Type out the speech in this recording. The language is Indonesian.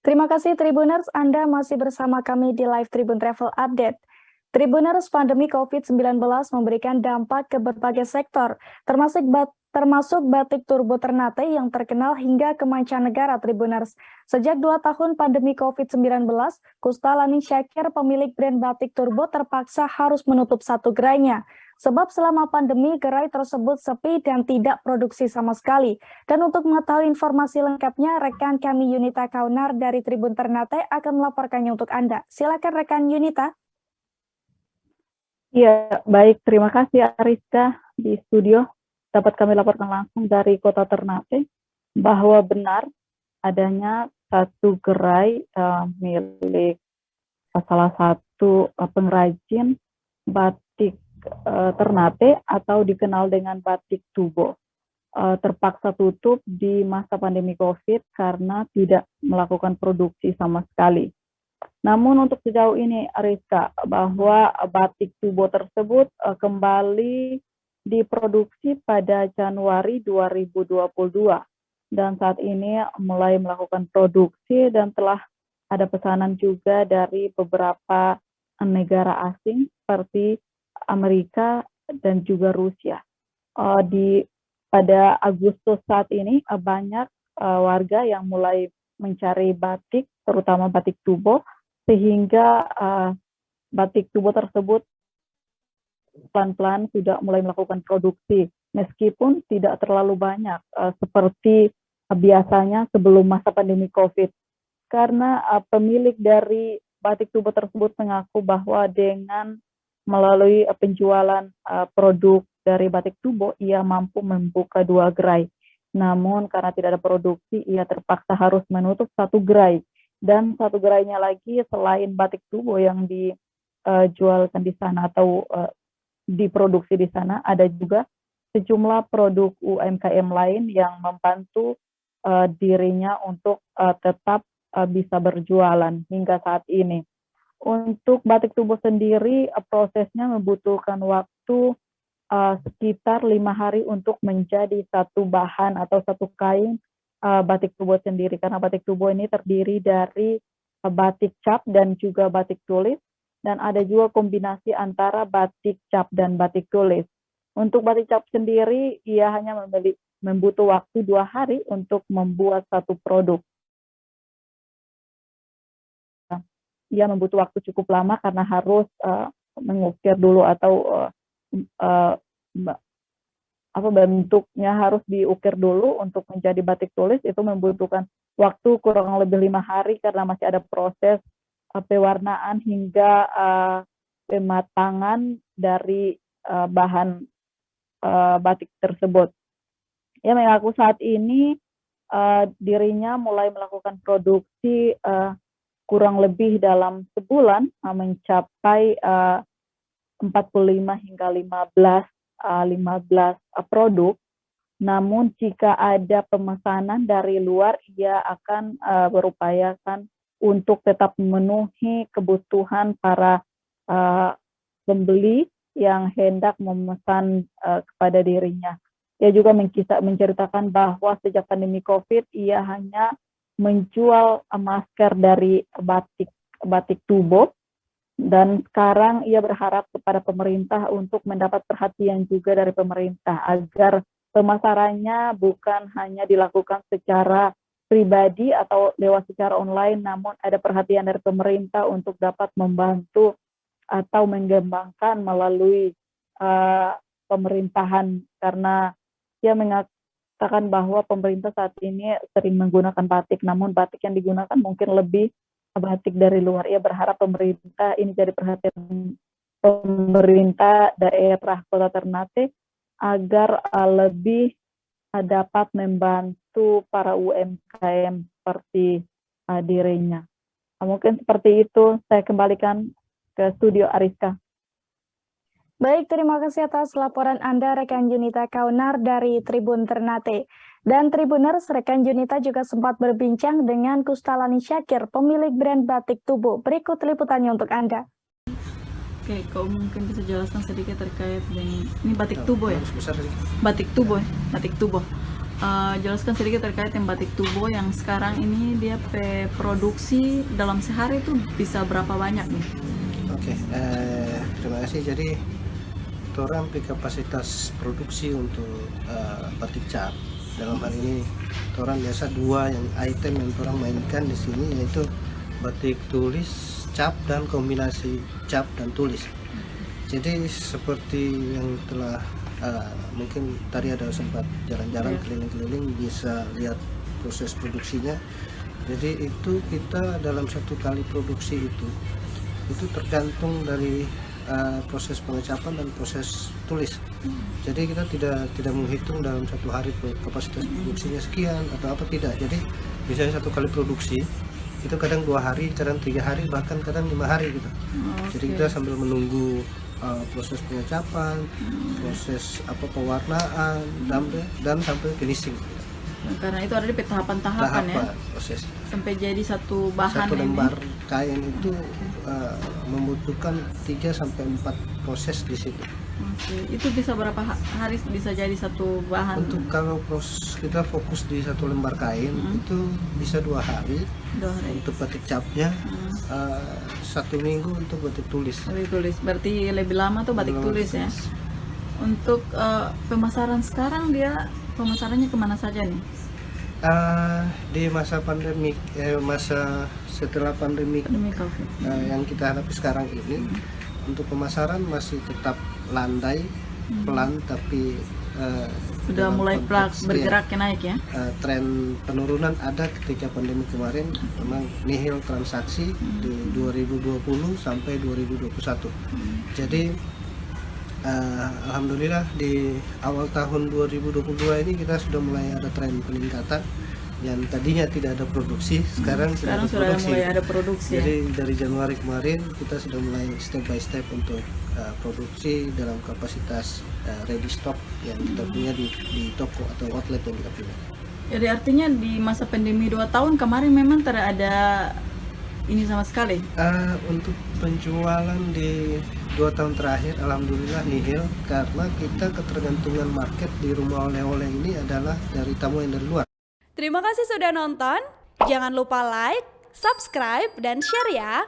Terima kasih Tribuners, Anda masih bersama kami di Live Tribun Travel Update. Tribuners, pandemi COVID-19 memberikan dampak ke berbagai sektor, termasuk batik turbo Ternate yang terkenal hingga ke mancanegara Tribuners. Sejak 2 tahun pandemi COVID-19, Kusta Lani Syakir, pemilik brand batik turbo, terpaksa harus menutup satu gerainya. Sebab selama pandemi, gerai tersebut sepi dan tidak produksi sama sekali. Dan untuk mengetahui informasi lengkapnya, rekan kami Yunita Kaunar dari Tribun Ternate akan melaporkannya untuk Anda. Silakan rekan Yunita. Iya, baik. Terima kasih Ariska di studio. Dapat kami laporkan langsung dari Kota Ternate bahwa benar adanya satu gerai milik salah satu pengrajin batik Ternate atau dikenal dengan batik tubo. Terpaksa tutup di masa pandemi COVID karena tidak melakukan produksi sama sekali. Namun untuk sejauh ini, Ariska, bahwa batik tubo tersebut kembali diproduksi pada Januari 2022 dan saat ini mulai melakukan produksi dan telah ada pesanan juga dari beberapa negara asing seperti Amerika dan juga Rusia. Pada Agustus saat ini banyak warga yang mulai mencari batik, terutama batik tubo, sehingga batik tubo tersebut pelan-pelan sudah mulai melakukan produksi, meskipun tidak terlalu banyak seperti biasanya sebelum masa pandemi COVID. Karena pemilik dari batik tubo tersebut mengaku bahwa dengan melalui penjualan produk dari batik tubo, ia mampu membuka 2 gerai. Namun karena tidak ada produksi, ia terpaksa harus menutup satu gerai. Dan satu gerainya lagi selain batik tubo yang dijualkan di sana atau diproduksi di sana, ada juga sejumlah produk UMKM lain yang membantu dirinya untuk tetap bisa berjualan hingga saat ini. Untuk batik tubo sendiri, prosesnya membutuhkan waktu sekitar 5 hari untuk menjadi satu bahan atau satu kain batik tubo sendiri, karena batik tubo ini terdiri dari batik cap dan juga batik tulis, dan ada juga kombinasi antara batik cap dan batik tulis. Untuk batik cap sendiri, ia hanya membutuh waktu 2 hari untuk membuat satu produk. Ia membutuh waktu cukup lama karena harus mengukir dulu atau bentuknya harus diukir dulu untuk menjadi batik tulis. Itu membutuhkan waktu kurang lebih 5 hari karena masih ada proses pewarnaan hingga pematangan dari bahan batik tersebut. Ia mengaku saat ini dirinya mulai melakukan produksi kurang lebih dalam sebulan mencapai 45 hingga 15 produk. Namun jika ada pemesanan dari luar, ia akan berupayakan untuk tetap memenuhi kebutuhan para pembeli yang hendak memesan kepada dirinya. Ia juga menceritakan bahwa sejak pandemi COVID, ia hanya menjual masker dari batik tubo, dan sekarang ia berharap kepada pemerintah untuk mendapat perhatian juga dari pemerintah agar pemasarannya bukan hanya dilakukan secara pribadi atau lewat secara online, namun ada perhatian dari pemerintah untuk dapat membantu atau mengembangkan melalui pemerintahan, karena ia mengatakan bahwa pemerintah saat ini sering menggunakan batik, namun batik yang digunakan mungkin lebih batik dari luar. Ia berharap pemerintah ini jadi perhatian pemerintah daerah Kota Ternate agar lebih dapat membantu para UMKM seperti dirinya. Mungkin seperti itu, saya kembalikan ke studio Ariska. Baik, terima kasih atas laporan Anda, rekan Yunita Kaunar dari Tribun Ternate. Dan Tribuners, rekan Yunita juga sempat berbincang dengan Kusta Lani Syakir, pemilik brand batik tubo. Berikut liputannya untuk Anda. Oke, kau mungkin bisa jelaskan sedikit terkait dengan ini batik tubo ya? Batik tubo, batik tubo. jelaskan sedikit terkait yang batik tubo yang sekarang ini dia produksi dalam sehari itu bisa berapa banyak nih? Oke, terima kasih. Jadi orang kapasitas produksi untuk batik cap dalam hal ini orang biasa dua yang item yang orang mainkan di sini, yaitu batik tulis, cap, dan kombinasi cap dan tulis. Jadi seperti yang telah mungkin tadi ada sempat jalan-jalan keliling-keliling, bisa lihat proses produksinya. Jadi itu kita dalam satu kali produksi itu tergantung dari proses pengecapan dan proses tulis. Jadi kita tidak menghitung dalam satu hari kapasitas produksinya sekian atau apa, tidak. Jadi misalnya satu kali produksi itu kadang 2 hari, kadang 3 hari, bahkan kadang 5 hari gitu. Jadi kita sambil menunggu proses pengecapan, proses pewarnaan, dan sampai finishing. Karena itu ada di tahapan-tahapan ya, proses. sampai jadi satu bahan Satu lembar ini. kain itu membutuhkan 3 sampai 4 proses di situ. Oke, itu bisa berapa hari bisa jadi satu bahan? Untuk kalau kita fokus di satu lembar kain itu bisa 2 hari. 2 hari. Untuk batik capnya 1 minggu untuk batik tulis. Batik tulis, berarti lebih lama tuh batik Belum tulis ya. tulis. Untuk pemasaran sekarang dia pemasarannya kemana saja nih? Di masa pandemi, masa setelah pandemi Pandemi COVID. yang kita hadapi sekarang ini, untuk pemasaran masih tetap landai, pelan, tapi Sudah dalam mulai konteks, bergerak naik ya. tren penurunan ada ketika pandemi kemarin, memang nihil transaksi di 2020 sampai 2021. Jadi alhamdulillah di awal tahun 2022 ini kita sudah mulai ada tren peningkatan. Yang tadinya tidak ada produksi, sekarang sudah Sekarang ada sudah produksi. mulai ada produksi ya. Jadi dari Januari kemarin kita sudah mulai step by step untuk produksi dalam kapasitas ready stock yang kita punya di toko atau outlet yang kita punya. Jadi artinya di masa pandemi 2 tahun kemarin memang tidak ada ini sama sekali. Untuk penjualan di 2 tahun terakhir alhamdulillah nihil, karena kita ketergantungan market di rumah oleh-oleh ini adalah dari tamu yang dari luar. Terima kasih sudah nonton. Jangan lupa like, subscribe, dan share ya.